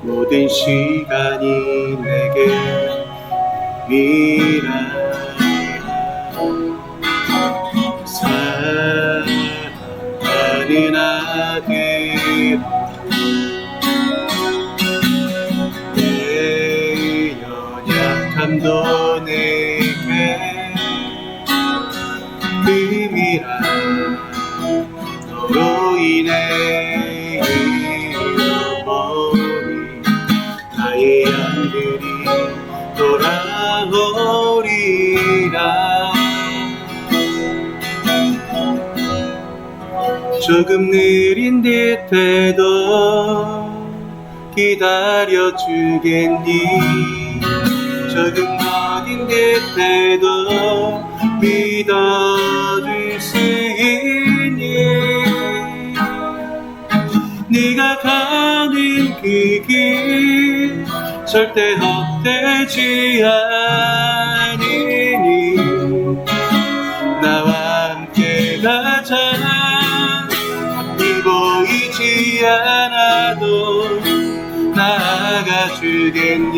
모든 시간이 내게 미라 사랑하는 아들 내 연약함도 내게 금이라 너로 인해 잃어버린 나의 양들이 돌아오리라. 조금 느린 듯해도 기다려주겠니. 조금 더딘 듯해도 믿어줄 수 있니. 네가 가는 그 길 절대 헛되지 않으니 나와 함께 가자. 보이지 않아도 나아가주겠니.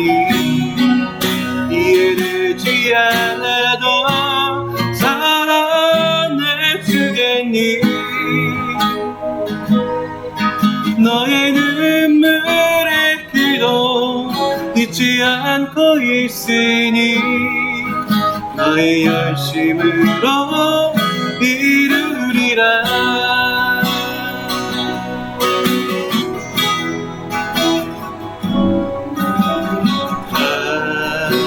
이해되지 않아도 사랑해주겠니. 너의 눈물의 기도 잊지 않고 있으니 너의 열심으로 이루리라.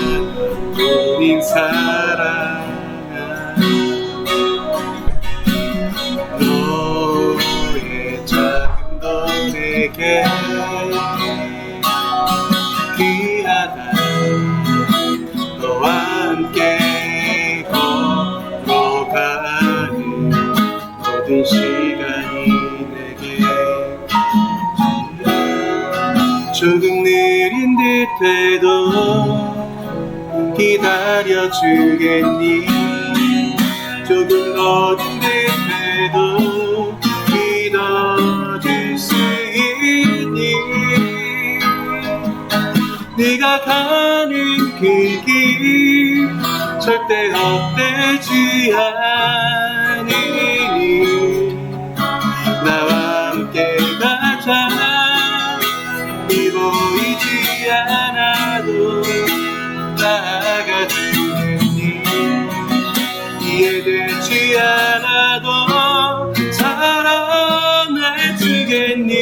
하나님 사랑아 너의 작은도 내게 귀하다. 너와 함께 걸어가는 모든 시간이 내게 조금 느린 듯해도 기다려주겠니. 조금 더딘 듯해도 믿어줄 수 있니. 네가 가는 그 길 절대 헛되지 않으니 나와 함께 가자. 이 보이지 않아도 나아가주겠니. 이해되지 않아도 사랑해주겠니.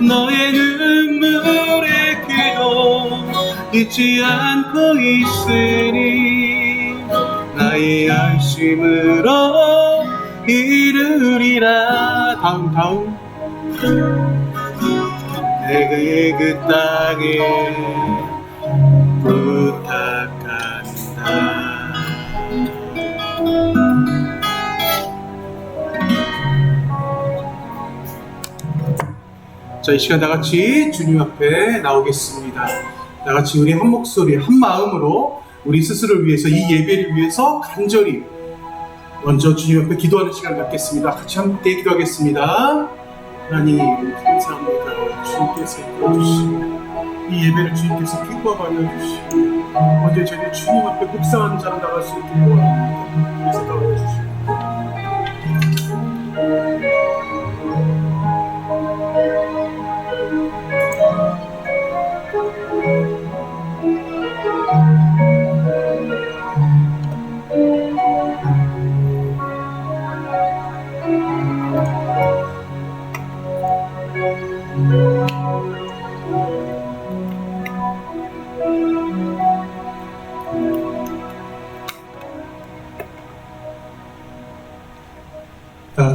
너의 눈물의 기도 잊지 않고 있으니 나의 열심으로 이루리라. 다음 내게 그 땅에 부탁한다. 자, 이 시간 다같이 주님 앞에 나오겠습니다. 다같이 우리 한 목소리 한 마음으로 우리 스스로를 위해서 이 예배를 위해서 간절히 먼저 주님 앞에 기도하는 시간을 갖겠습니다. 같이 함께 기도하겠습니다. 하나님 감사합니다. 주님께서 이끌어주시고 이 예배를 주님께서 기뻐하고 알려주시고 먼저 저희 주님 앞에 묵상하는 자로 나갈 수 있게 도와줍니다. 그래서 도와주시고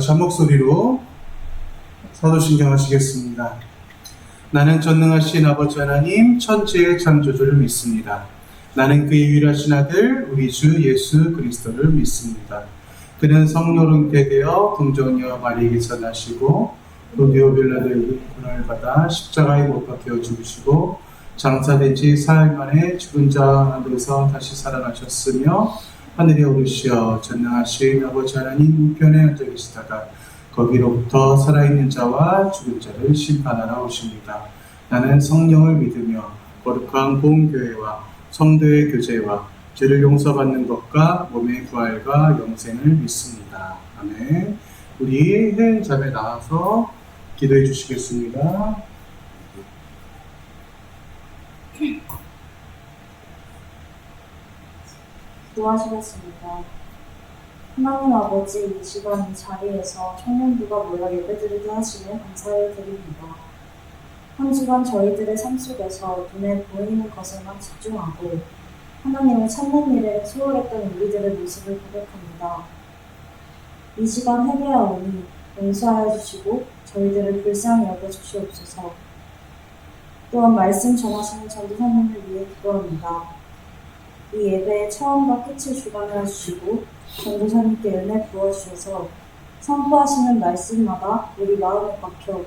자, 목소리로 사도신경 하시겠습니다. 나는 전능하신 아버지 하나님 천지의 창조주를 믿습니다. 나는 그의 유일하신 아들 우리 주 예수 그리스도를 믿습니다. 그는 성령으로 잉태되어 동정녀 마리에게서 나시고 본디오 빌라도의 고난을 받아 십자가에 못 박혀 죽으시고 장사된 지 사흘 만에 죽은 자 가운데서 다시 살아나셨으며 하늘에 오르시어 전능하신 아버지 하나님 우편에 앉아 계시다가 거기로부터 살아있는 자와 죽은 자를 심판하러 오십니다. 나는 성령을 믿으며 거룩한 공교회와 성도의 교제와 죄를 용서받는 것과 몸의 부활과 영생을 믿습니다. 아멘. 우리 혜인 자매 나와서 기도해 주시겠습니다. 기도하시겠습니다. 하나님 아버지, 이 시간 이 자리에서 청년부가 모여 예배드리게 하시며 감사를 드립니다. 한 주간 저희들의 삶 속에서 눈에 보이는 것에만 집중하고 하나님을 찾는 일에 소홀했던 우리들의 모습을 고백합니다. 이 시간 회개하오니 용서하여 주시고 저희들을 불쌍히 여겨 주시옵소서. 또한 말씀 전하시는 전도사님을 위해 기도합니다. 이 예배의 처음과 끝을 주관하여 주시고 전도사님께 은혜 부어주셔서 선포하시는 말씀마다 우리 마음에 박혀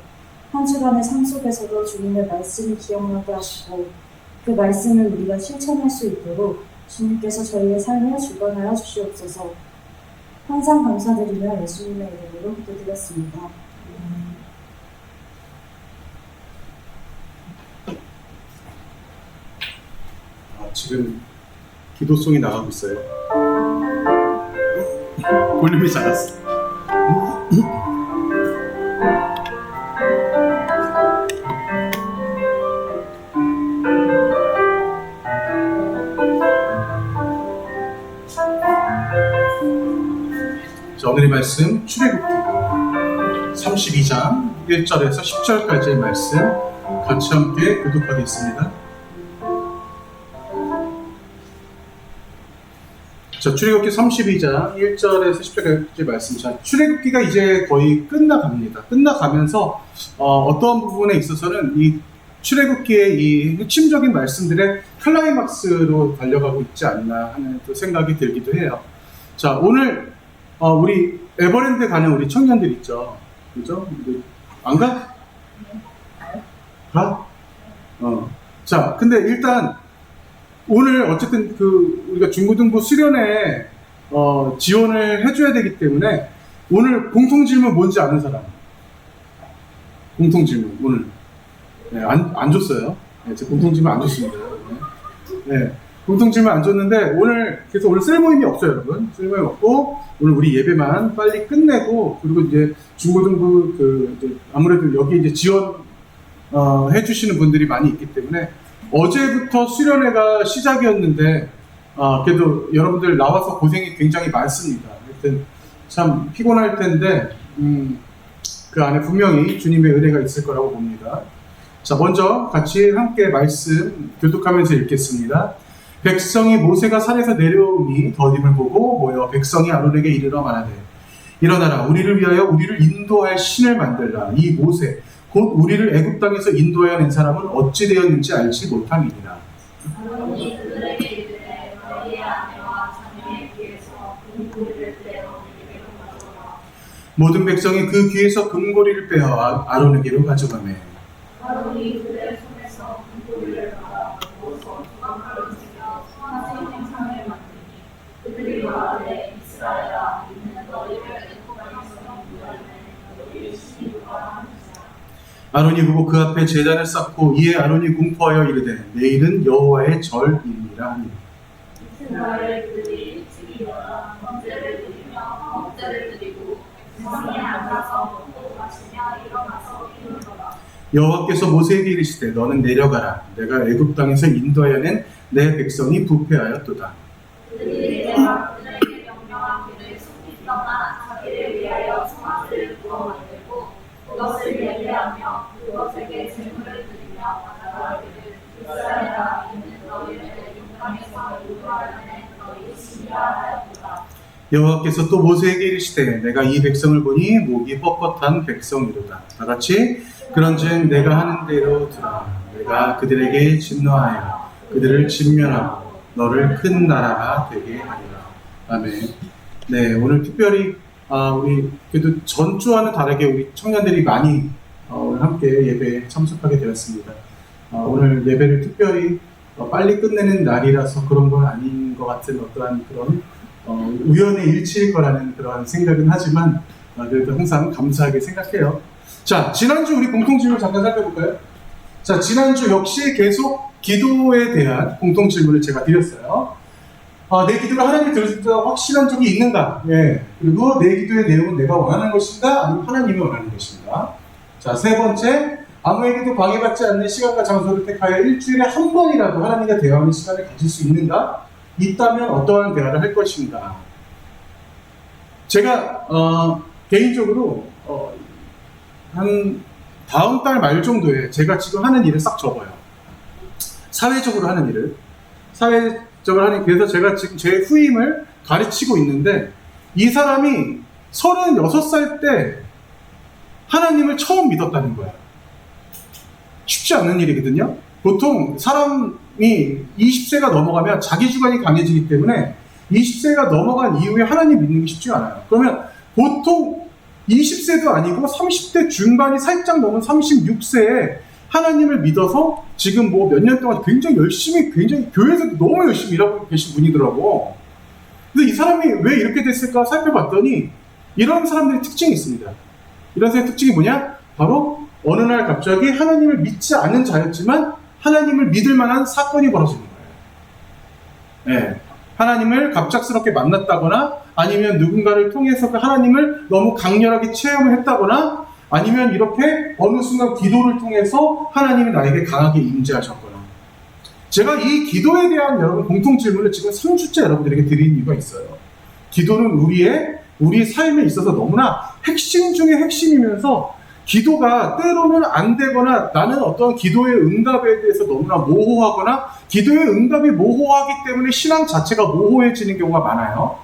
한 주간의 삶 속에서도 주님의 말씀이 기억나게 하시고 그 말씀을 우리가 실천할 수 있도록 주님께서 저희의 삶에 주관하여 주시옵소서. 항상 감사드리며 예수님의 이름으로 기도드렸습니다. 지금 기도송이 나가고 있어요. 볼륨이 작았어. 자, 오늘의 말씀 출애굽기 32장 1절에서 10절까지의 말씀 같이 함께 교독하겠습니다. 자, 출애굽기 32장 1절에서 10절까지 말씀. 자, 출애굽기가 이제 거의 끝나갑니다. 끝나가면서 어떠한 부분에 있어서는 이 출애굽기의 이 핵심적인 말씀들의 클라이막스로 달려가고 있지 않나 하는 또 생각이 들기도 해요. 자, 오늘 우리 에버랜드 가는 우리 청년들 있죠, 그죠? 안 가? 가? 자, 근데 일단 오늘 어쨌든 우리가 중고등부 수련회 지원을 해줘야 되기 때문에 오늘 공통질문 뭔지 아는 사람? 공통질문 오늘 안 줬어요. 네, 제 공통질문 안 줬습니다. 네, 공통질문 안 줬는데 그래서 오늘 셀 모임이 없어요, 여러분. 셀 모임 없고 오늘 우리 예배만 빨리 끝내고 그리고 이제 중고등부 이제 아무래도 여기 이제 지원 해주시는 분들이 많이 있기 때문에. 어제부터 수련회가 시작이었는데 그래도 여러분들 나와서 고생이 굉장히 많습니다. 하여튼 참 피곤할 텐데 그 안에 분명히 주님의 은혜가 있을 거라고 봅니다. 자, 먼저 같이 함께 말씀 교독하면서 읽겠습니다. 백성이 모세가 산에서 내려오니 더딤을 보고 모여 백성이 아론에게 이르러 말하되 일어나라, 우리를 위하여 우리를 인도할 신을 만들라. 이 모세 곧 우리를 애굽 땅에서 인도하여 낸 사람은 어찌 되었는지 알지 못함이니라. 아론이 그들에게 이르되 너희의 아내와 자녀의 귀에서 금고리를 빼어 우리에게로 가져오라. 모든 백성이 그 귀에서 금고리를 빼어 아론에게로 가져가매 아론이 그들의 손에서 금고리를 받아 먹어서 조각가를 지며 송아지 행상을 만드니 그들이 말하되 이스라엘아, 이는 너희를 애굽 땅에서 인도하여 낸 너희의 신이 누가 하느냐. 아론이 보고 그 앞에 제단을 쌓고 이에 아론이 공포하여 이르되 내일은 여호와의 절이니라 하니 이튿날에 그들이 일찍 일어나 번제를 드리며 번제를 드리고 세상에 앉아서 먹고 마시며 일어나서 이르더라. 여호와께서 모세에게 이르시되 너는 내려가라. 내가 애굽 땅에서 인도하여 낸 내 백성이 부패하였도다. 그들이 내가 그들에게 명령한 길을 속히 떠나 자기를 위하여 송아지를 구워 만들고 그것을 예배하며 그것에게 제물을 드리며 나가기를 이스라엘아, 이는 너희를 애굽 땅에서 인도하여 낸 너희 신이라 하였도다. 여호와께서 또 모세에게 이르시되 내가 이 백성을 보니 목이 뻣뻣한 백성이로다. 다같이 그런즉 내가 하는 대로 들으라. 내가 그들에게 진노하여 그들을 진멸하고 너를 큰 나라가 되게 하리라. 아멘. 네, 오늘 특별히 우리 그래도 전주와는 다르게 우리 청년들이 많이 오늘 함께 예배에 참석하게 되었습니다. 오늘 예배를 특별히 빨리 끝내는 날이라서 그런 건 아닌 것 같은 어떠한 그런 우연의 일치일 거라는 그런 생각은 하지만 그래도 항상 감사하게 생각해요. 자, 지난주 우리 공통질문 잠깐 살펴볼까요? 자, 지난주 역시 계속 기도에 대한 공통질문을 제가 드렸어요. 내 기도를 하나님이 들으신다 확실한 적이 있는가? 예. 그리고 내 기도의 내용은 내가 원하는 것인가? 아니면 하나님이 원하는 것인가? 자, 세 번째, 아무에게도 방해받지 않는 시간과 장소를 택하여 일주일에 한 번이라도 하나님과 대화하는 시간을 가질 수 있는가? 있다면 어떠한 대화를 할 것인가? 제가 개인적으로 한 다음 달 말 정도에 제가 지금 하는 일을 싹 접어요. 사회적으로 하는 일을. 그래서 제가 지금 제 후임을 가르치고 있는데, 이 사람이 36살 때 하나님을 처음 믿었다는 거야. 쉽지 않은 일이거든요. 보통 사람이 20세가 넘어가면 자기 주관이 강해지기 때문에 20세가 넘어간 이후에 하나님 믿는 게 쉽지 않아요. 그러면 보통 20세도 아니고 30대 중반이 살짝 넘은 36세에 하나님을 믿어서 지금 뭐 몇 년 동안 굉장히 교회에서도 너무 열심히 일하고 계신 분이더라고. 근데 이 사람이 왜 이렇게 됐을까 살펴봤더니 이런 사람들의 특징이 있습니다. 이런 사람의 특징이 뭐냐? 바로 어느 날 갑자기 하나님을 믿지 않는 자였지만 하나님을 믿을 만한 사건이 벌어지는 거예요. 네. 하나님을 갑작스럽게 만났다거나, 아니면 누군가를 통해서 그 하나님을 너무 강렬하게 체험을 했다거나, 아니면 이렇게 어느 순간 기도를 통해서 하나님이 나에게 강하게 임재하셨거나. 제가 이 기도에 대한 여러분 공통 질문을 지금 3주째 여러분들에게 드린 이유가 있어요. 기도는 우리 삶에 있어서 너무나 핵심 중에 핵심이면서, 기도가 때로는 안 되거나, 나는 어떤 기도의 응답에 대해서 너무나 모호하거나, 기도의 응답이 모호하기 때문에 신앙 자체가 모호해지는 경우가 많아요.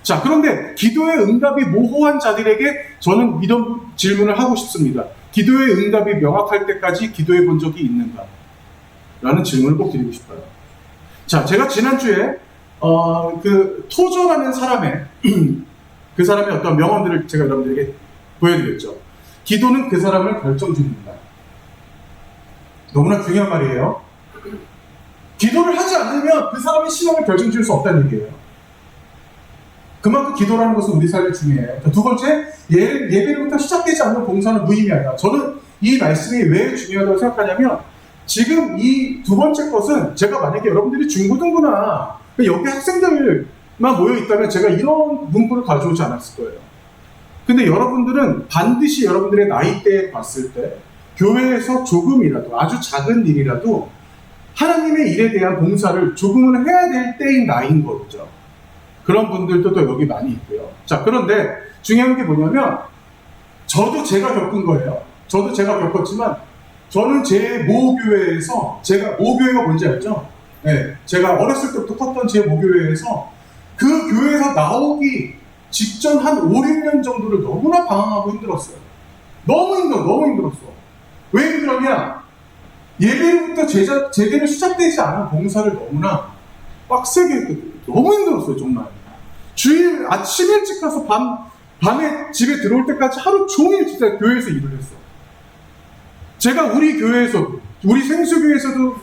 자, 그런데 기도의 응답이 모호한 자들에게 저는 이런 질문을 하고 싶습니다. 기도의 응답이 명확할 때까지 기도해 본 적이 있는가? 라는 질문을 꼭 드리고 싶어요. 자, 제가 지난주에 그 토저라는 사람의 그 사람의 어떤 명언들을 제가 여러분들에게 보여드렸죠. 기도는 그 사람을 결정짓는다. 너무나 중요한 말이에요. 기도를 하지 않으면 그 사람의 신앙을 결정지을 수 없다는 얘기예요. 그만큼 기도라는 것은 우리 삶에 중요해요. 두 번째, 예배로부터 시작되지 않는 봉사는 무의미하다. 저는 이 말씀이 왜 중요하다고 생각하냐면, 지금 이 두 번째 것은, 제가 만약에 여러분들이 중고등부나 여기 학생들만 모여 있다면 제가 이런 문구를 가져오지 않았을 거예요. 근데 여러분들은 반드시 여러분들의 나이대에 봤을 때 교회에서 조금이라도, 아주 작은 일이라도 하나님의 일에 대한 봉사를 조금은 해야 될 때인 나이인 거죠. 그런 분들도 또 여기 많이 있고요. 자, 그런데 중요한 게 뭐냐면, 저도 제가 겪은 거예요. 저도 제가 겪었지만, 저는 제 모교회에서, 제가 모교회가 뭔지 알죠? 네, 제가 어렸을 때부터 컸던 제 모교회에서 그 교회에서 나오기 직전 한 5, 6년 정도를 너무나 방황하고 힘들었어요. 너무 힘들었어. 왜 힘들었냐? 예배로부터 제대로 시작되지 않은 봉사를 너무나 빡세게 했거든요. 너무 힘들었어요, 정말. 주일 아침 일찍 가서 밤에 집에 들어올 때까지 하루 종일 진짜 교회에서 일을 했어. 제가 우리 교회에서도, 우리 생수교회에서도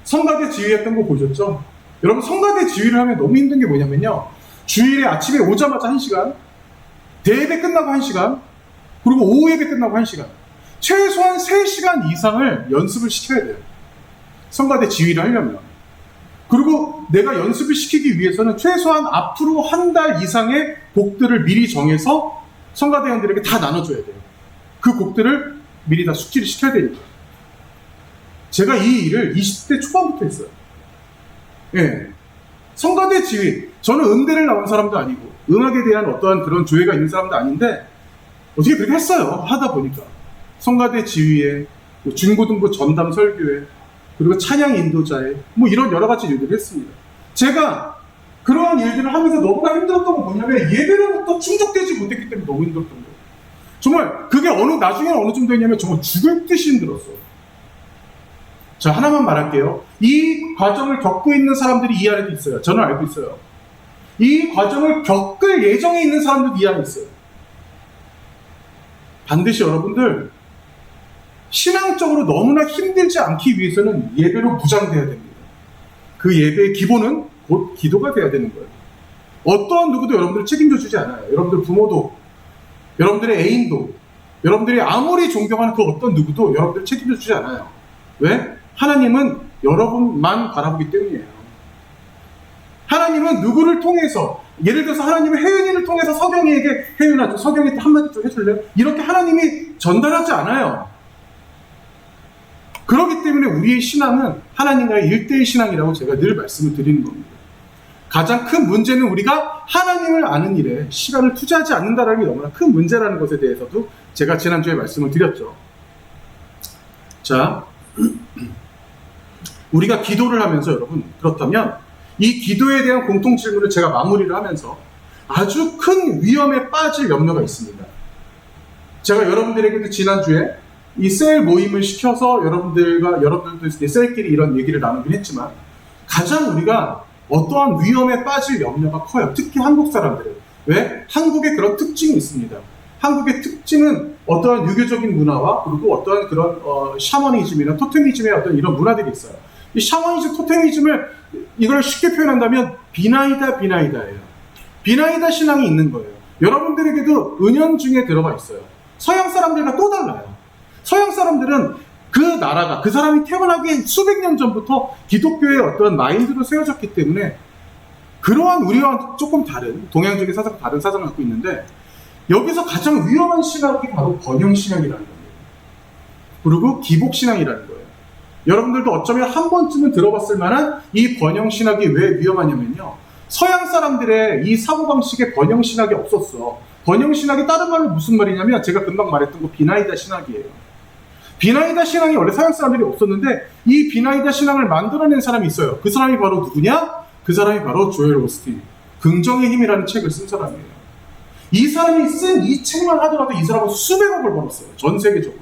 성가대 지휘했던 거 보셨죠? 여러분, 성가대 지휘를 하면 너무 힘든 게 뭐냐면요, 주일에 아침에 오자마자 1시간, 대예배 끝나고 1시간, 그리고 오후 예배 끝나고 1시간, 최소한 3시간 이상을 연습을 시켜야 돼요. 성가대 지휘를 하려면. 그리고 내가 연습을 시키기 위해서는 최소한 앞으로 한 달 이상의 곡들을 미리 정해서 성가대원들에게 다 나눠줘야 돼요. 그 곡들을 미리 다 숙지를 시켜야 되니까. 제가 이 일을 20대 초반부터 했어요. 예. 성가대 지휘. 저는 음대를 나온 사람도 아니고, 음악에 대한 어떠한 그런 조예가 있는 사람도 아닌데, 어떻게 그렇게 했어요. 하다 보니까. 성가대 지휘에, 중고등부 전담 설교회, 그리고 찬양 인도자에, 뭐 이런 여러 가지 일들을 했습니다. 제가 그러한 일들을 하면서 너무나 힘들었던 건 뭐냐면, 예배로부터 충족되지 못했기 때문에 너무 힘들었던 거예요. 정말 그게 나중에는 어느 정도였냐면 정말 죽을 듯이 힘들었어요. 자, 하나만 말할게요. 이 과정을 겪고 있는 사람들이 이 안에도 있어요. 저는 알고 있어요. 이 과정을 겪을 예정에 있는 사람들도 이 안에 있어요. 반드시 여러분들, 신앙적으로 너무나 힘들지 않기 위해서는 예배로 무장돼야 됩니다. 그 예배의 기본은 곧 기도가 돼야 되는 거예요. 어떠한 누구도 여러분들 책임져 주지 않아요. 여러분들 부모도, 여러분들의 애인도, 여러분들이 아무리 존경하는 그 어떤 누구도 여러분들 책임져 주지 않아요. 왜? 하나님은 여러분만 바라보기 때문이에요. 하나님은 누구를 통해서, 예를 들어서 하나님은 혜윤이를 통해서 석영이에게, 혜윤아, 석영이 한마디 좀 해줄래요? 이렇게 하나님이 전달하지 않아요. 그렇기 때문에 우리의 신앙은 하나님과의 1대1 신앙이라고 제가 늘 말씀을 드리는 겁니다. 가장 큰 문제는 우리가 하나님을 아는 일에 시간을 투자하지 않는다는 게 너무나 큰 문제라는 것에 대해서도 제가 지난주에 말씀을 드렸죠. 자, 우리가 기도를 하면서 여러분, 그렇다면 이 기도에 대한 공통 질문을 제가 마무리를 하면서 아주 큰 위험에 빠질 염려가 있습니다. 제가 여러분들에게도 지난주에 이 셀 모임을 시켜서 여러분들도 셀끼리 이런 얘기를 나누긴 했지만, 가장 우리가 어떠한 위험에 빠질 염려가 커요. 특히 한국 사람들은. 왜? 한국에 그런 특징이 있습니다. 한국의 특징은 어떠한 유교적인 문화와 그리고 어떠한 그런 샤머니즘이나 토테미즘의 어떤 이런 문화들이 있어요. 이 샤머니즘, 토테미즘을 이걸 쉽게 표현한다면 비나이다예요. 비나이다 신앙이 있는 거예요. 여러분들에게도 은연중에 들어가 있어요. 서양 사람들과 또 달라요. 서양 사람들은 그 나라가, 그 사람이 태어나기 수백 년 전부터 기독교의 어떤 마인드로 세워졌기 때문에 그러한 우리와 조금 다른, 동양적인 사상, 다른 사상을 갖고 있는데, 여기서 가장 위험한 신학이 바로 번영신학이라는 겁니다. 그리고 기복신학이라는 거예요. 여러분들도 어쩌면 한 번쯤은 들어봤을 만한 이 번영신학이 왜 위험하냐면요, 서양 사람들의 이 사고방식에 번영신학이 없었어. 번영신학이 다른 말로 무슨 말이냐면, 제가 금방 말했던 거 비나이다 신학이에요. 비나이다 신앙이 원래 서양 사람들이 없었는데, 이 비나이다 신앙을 만들어낸 사람이 있어요. 그 사람이 바로 누구냐? 그 사람이 바로 조엘 오스틴, 긍정의 힘이라는 책을 쓴 사람이에요. 이 사람이 쓴 이 책만 하더라도 이 사람은 수백억을 벌었어요. 전 세계적으로.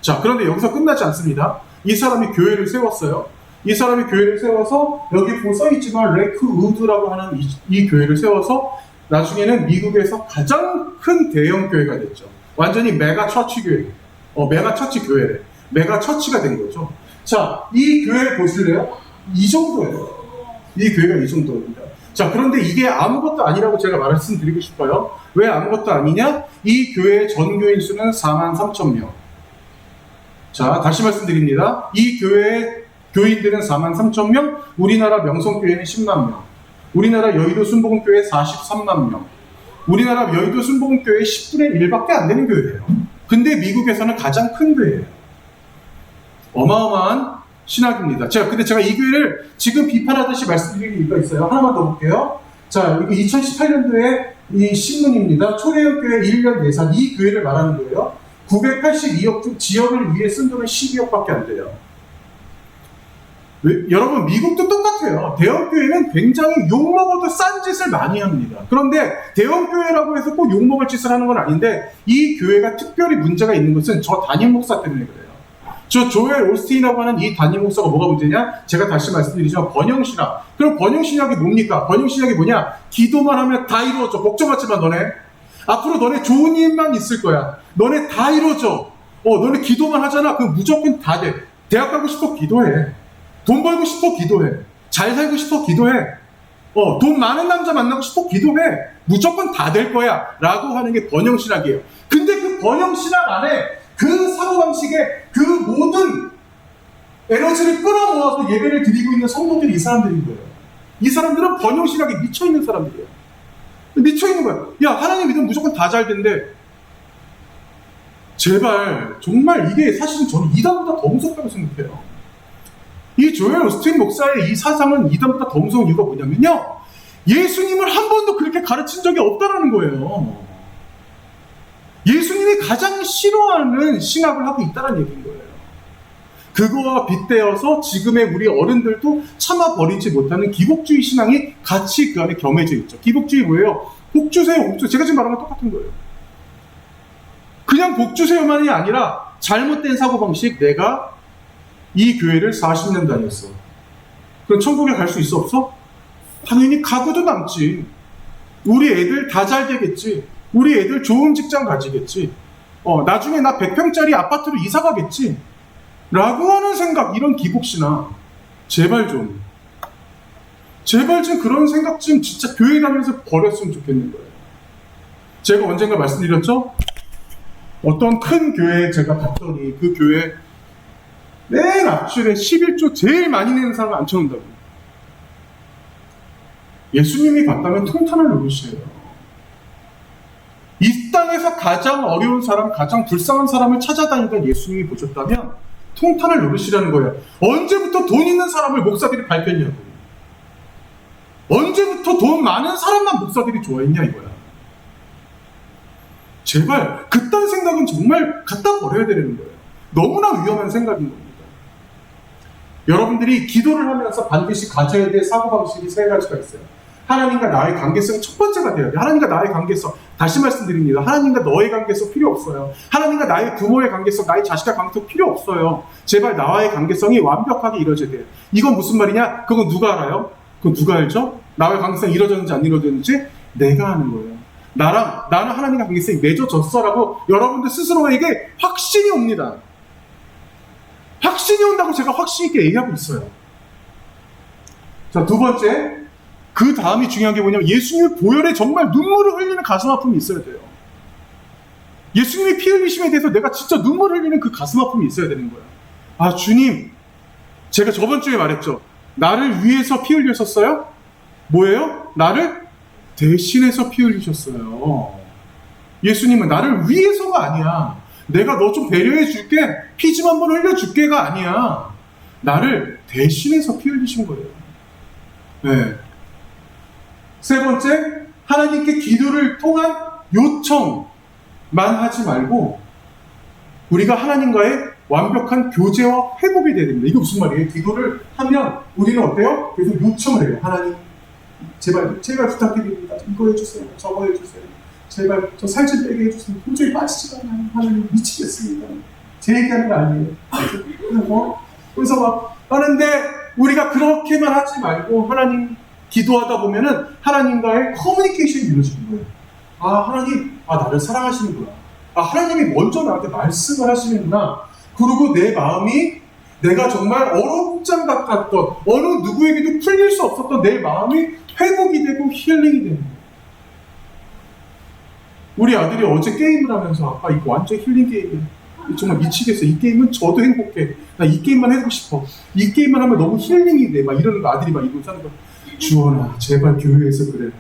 자, 그런데 여기서 끝나지 않습니다. 이 사람이 교회를 세웠어요. 이 사람이 교회를 세워서, 여기 써있지만 레크 우드라고 하는 이 교회를 세워서 나중에는 미국에서 가장 큰 대형 교회가 됐죠. 완전히 메가 처치 교회. 메가 처치 교회래. 메가 처치가 된 거죠. 자, 이 교회 보실래요? 이 정도예요. 이 교회가 이 정도입니다. 자, 그런데 이게 아무것도 아니라고 제가 말씀드리고 싶어요. 왜 아무것도 아니냐? 이 교회의 전교인 수는 43,000명. 자, 다시 말씀드립니다. 이 교회의 교인들은 43,000명, 우리나라 명성교회는 10만 명, 우리나라 여의도 순복음교회 43만 명, 우리나라 여의도 순복음교회 10분의 1밖에 안 되는 교회예요. 근데 미국에서는 가장 큰 교회예요. 어마어마한 신학입니다. 근데 제가 이 교회를 지금 비판하듯이 말씀드리는 이유가 있어요. 하나만 더 볼게요. 자, 이거 2018년도에 이 신문입니다. 초대형교회 1년 예산, 이 교회를 말하는 거예요. 982억 중 지역을 위해 쓴 돈은 12억밖에 안 돼요. 여러분, 미국도 똑같아요. 대형교회는 굉장히 욕먹어도 싼 짓을 많이 합니다. 그런데 대형교회라고 해서 꼭 욕먹을 짓을 하는 건 아닌데, 이 교회가 특별히 문제가 있는 것은 저 담임 목사 때문에 그래요. 저 조엘 오스틴이라고 하는 이 담임 목사가 뭐가 문제냐? 제가 다시 말씀드리지만 번영신학. 그럼 번영신학이 뭡니까? 번영신학이 뭐냐? 기도만 하면 다 이루어져. 걱정하지 마, 너네. 앞으로 너네 좋은 일만 있을 거야. 너네 다 이루어져. 너네 기도만 하잖아. 그럼 무조건 다 돼. 대학 가고 싶어? 기도해. 돈 벌고 싶어? 기도해. 잘 살고 싶어? 기도해. 돈 많은 남자 만나고 싶어? 기도해. 무조건 다 될 거야. 라고 하는 게 번영신학이에요. 근데 그 번영신학 안에 그 사고방식에 그 모든 에너지를 끌어모아서 예배를 드리고 있는 성도들이 이 사람들인 거예요. 이 사람들은 번영신학에 미쳐있는 사람들이에요. 미쳐있는 거야. 야, 하나님 믿으면 무조건 다 잘 된대. 제발, 정말 이게 사실은 저는 이단보다 더 무섭다고 생각해요. 이 조엘 오스틴 목사의 이 사상은 이단보다 더 무서운 이유가 뭐냐면요, 예수님을 한 번도 그렇게 가르친 적이 없다라는 거예요. 예수님이 가장 싫어하는 신학을 하고 있다는 얘기인 거예요. 그거와 빗대어서 지금의 우리 어른들도 참아버리지 못하는 기복주의 신앙이 같이 그 안에 겸해져 있죠. 기복주의 뭐예요? 복 주세요, 복 주세요. 제가 지금 말한 건 똑같은 거예요. 그냥 복 주세요만이 아니라 잘못된 사고방식. 내가 이 교회를 40년 다녔어. 그럼 천국에 갈 수 있어, 없어? 당연히 가고도 남지. 우리 애들 다 잘 되겠지. 우리 애들 좋은 직장 가지겠지. 나중에 나 100평짜리 아파트로 이사 가겠지. 라고 하는 생각, 이런 기복신앙. 제발 좀 그런 생각 좀 진짜 교회 다니면서 버렸으면 좋겠는 거예요. 제가 언젠가 말씀드렸죠? 어떤 큰 교회에 제가 갔더니 그 교회 맨 앞줄에 11조 제일 많이 내는 사람을 앉혀놓는다고. 예수님이 봤다면 통탄을 노릇이에요. 이 땅에서 가장 어려운 사람, 가장 불쌍한 사람을 찾아다니던 예수님이 보셨다면 통탄을 노릇이라는 거예요. 언제부터 돈 있는 사람을 목사들이 밝혔냐고. 언제부터 돈 많은 사람만 목사들이 좋아했냐 이거야. 제발 그딴 생각은 정말 갖다 버려야 되는 거예요. 너무나 위험한 생각인 겁니다. 여러분들이 기도를 하면서 반드시 가져야 될 사고방식이 세 가지가 있어요. 하나님과 나의 관계성 첫 번째가 돼야 돼요. 하나님과 나의 관계성, 다시 말씀드립니다. 하나님과 너의 관계성 필요 없어요. 하나님과 나의 부모의 관계성, 나의 자식과 관계성 필요 없어요. 제발 나와의 관계성이 완벽하게 이루어져야 돼요. 이건 무슨 말이냐? 그건 누가 알아요? 그건 누가 알죠? 나와의 관계성이 이루어졌는지 안 이루어졌는지 내가 아는 거예요. 나는 하나님과 관계성이 맺어졌어라고 여러분들 스스로에게 확신이 옵니다. 확신이 온다고 제가 확신 있게 얘기하고 있어요. 자, 두 번째, 그 다음이 중요한 게 뭐냐면 예수님의 보혈에 정말 눈물을 흘리는 가슴 아픔이 있어야 돼요. 예수님의 피 흘리심에 대해서 내가 진짜 눈물을 흘리는 그 가슴 아픔이 있어야 되는 거예요. 아, 주님, 제가 저번 주에 말했죠. 나를 위해서 피 흘리셨어요? 뭐예요? 나를 대신해서 피 흘리셨어요. 예수님은 나를 위해서가 아니야. 내가 너 좀 배려해 줄게, 피 좀 한번 흘려 줄게가 아니야. 나를 대신해서 피 흘리신 거예요. 네. 세 번째, 하나님께 기도를 통한 요청만 하지 말고 우리가 하나님과의 완벽한 교제와 회복이 돼야 됩니다. 이게 무슨 말이에요? 기도를 하면 우리는 어때요? 계속 요청을 해요. 하나님, 제발 부탁드립니다. 이거 해주세요. 저거 해주세요. 제발 저 살 좀 빼게 해주세요. 도저히 빠지지가 않아요. 하나님 미치겠습니다. 제 얘기하는 거 아니에요. 그래서 막 하는데 우리가 그렇게만 하지 말고 하나님 기도하다 보면은 하나님과의 커뮤니케이션이 이루어지는 거예요. 아, 하나님, 나를 사랑하시는구나. 아, 하나님이 먼저 나한테 말씀을 하시는구나. 그리고 내 마음이 내가 정말 얼음장 같았던 어느 누구에게도 풀릴 수 없었던 내 마음이 회복이 되고 힐링이 되는 거예요. 우리 아들이 어제 게임을 하면서 아빠 이거 완전 힐링 게임이야. 정말 미치겠어. 이 게임은 저도 행복해. 나 이 게임만 해보고 싶어. 이 게임만 하면 너무 힐링이 돼. 막 이러는 거 아들이 막 이러고 사는 거야. 주원아, 제발 교회에서 그래.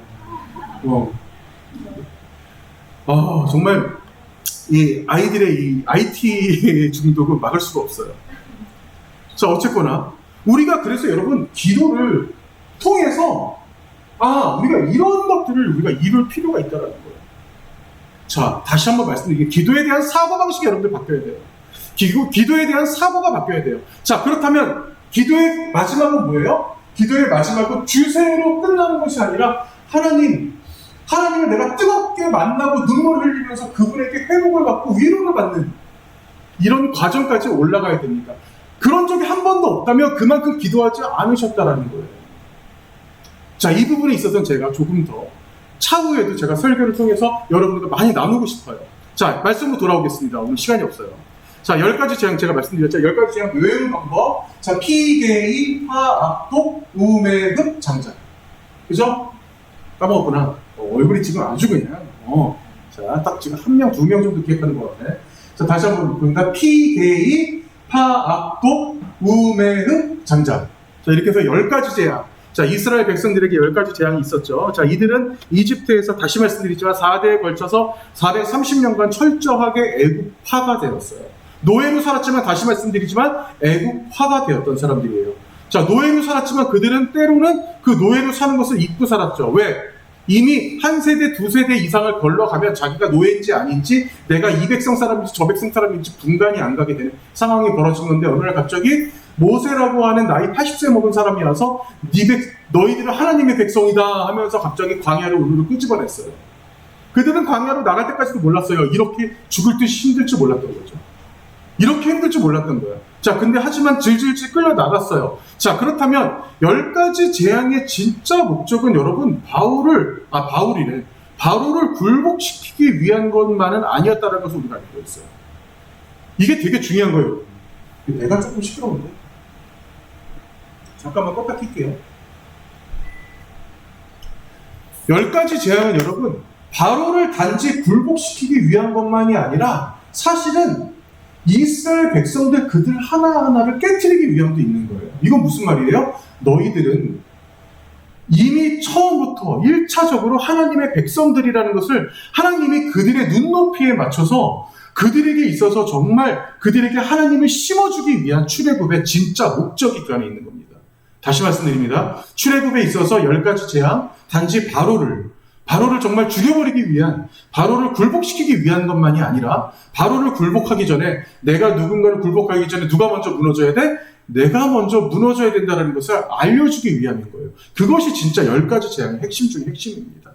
정말 이 아이들의 이 IT 중독은 막을 수가 없어요. 자, 어쨌거나 우리가 그래서 여러분 기도를 통해서 우리가 이런 것들을 우리가 이룰 필요가 있다는 거예요. 자, 다시 한번 말씀드리게 기도에 대한 사고방식이 여러분들 바뀌어야 돼요. 기도에 대한 사고가 바뀌어야 돼요. 자, 그렇다면 기도의 마지막은 뭐예요? 기도의 마지막은 주세로 끝나는 것이 아니라 하나님을 내가 뜨겁게 만나고 눈물을 흘리면서 그분에게 회복을 받고 위로를 받는 이런 과정까지 올라가야 됩니다. 그런 적이 한 번도 없다면 그만큼 기도하지 않으셨다라는 거예요. 자, 이 부분에 있어서는 제가 조금 더 차후에도 제가 설교를 통해서 여러분들과 많이 나누고 싶어요. 자, 말씀으로 돌아오겠습니다. 오늘 시간이 없어요. 자, 10가지 재앙 제가 말씀드렸죠. 10가지 재앙 외우는 방법. 자, 피개인, 파악독, 우매급, 장자. 그죠? 까먹었구나. 얼굴이 지금 아주 그냥. 자, 딱 지금 1명, 2명 정도 기억하는 것 같아. 자, 다시 한번 볼까요? 피개인, 파악독, 우매급, 장자. 자, 이렇게 해서 10가지 재앙. 자, 이스라엘 백성들에게 10가지 재앙이 있었죠. 자, 이들은 이집트에서 다시 말씀드리지만 4대에 걸쳐서 430년간 철저하게 애국화가 되었어요. 노예로 살았지만 다시 말씀드리지만 애국화가 되었던 사람들이에요. 자, 노예로 살았지만 그들은 때로는 그 노예로 사는 것을 잊고 살았죠. 왜? 이미 한 세대, 두 세대 이상을 걸러가면 자기가 노예인지 아닌지 내가 이 백성 사람인지 저 백성 사람인지 분간이 안 가게 되는 상황이 벌어진 건데 어느 날 갑자기 모세라고 하는 나이 80세 먹은 사람이 와서 너희들은 하나님의 백성이다 하면서 갑자기 광야를 우르르 끄집어냈어요. 그들은 광야로 나갈 때까지도 몰랐어요. 이렇게 죽을 듯이 힘들 줄 몰랐던 거죠. 이렇게 힘들 줄 몰랐던 거예요. 자, 근데 하지만 질질질 끌려 나갔어요. 자, 그렇다면 10가지 재앙의 진짜 목적은 여러분 바울을 굴복시키기 위한 것만은 아니었다는 것을 우리가 알고 있어요. 이게 되게 중요한 거예요. 내가 조금 시끄러운데? 잠깐만 껐다 킬게요. 10가지 재앙은 여러분 바로를 단지 굴복시키기 위한 것만이 아니라 사실은 이스라엘 백성들 그들 하나하나를 깨트리기 위함도 있는 거예요. 이건 무슨 말이에요? 너희들은 이미 처음부터 1차적으로 하나님의 백성들이라는 것을 하나님이 그들의 눈높이에 맞춰서 그들에게 있어서 정말 그들에게 하나님을 심어주기 위한 출애굽의 진짜 목적이 그 안에 있는 겁니다. 다시 말씀드립니다. 출애굽에 있어서 10가지 재앙, 단지 바로를 정말 죽여버리기 위한, 바로를 굴복시키기 위한 것만이 아니라 바로를 굴복하기 전에, 내가 누군가를 굴복하기 전에 누가 먼저 무너져야 돼? 내가 먼저 무너져야 된다는 것을 알려주기 위함인 거예요. 그것이 진짜 10가지 재앙의 핵심 중의 핵심입니다.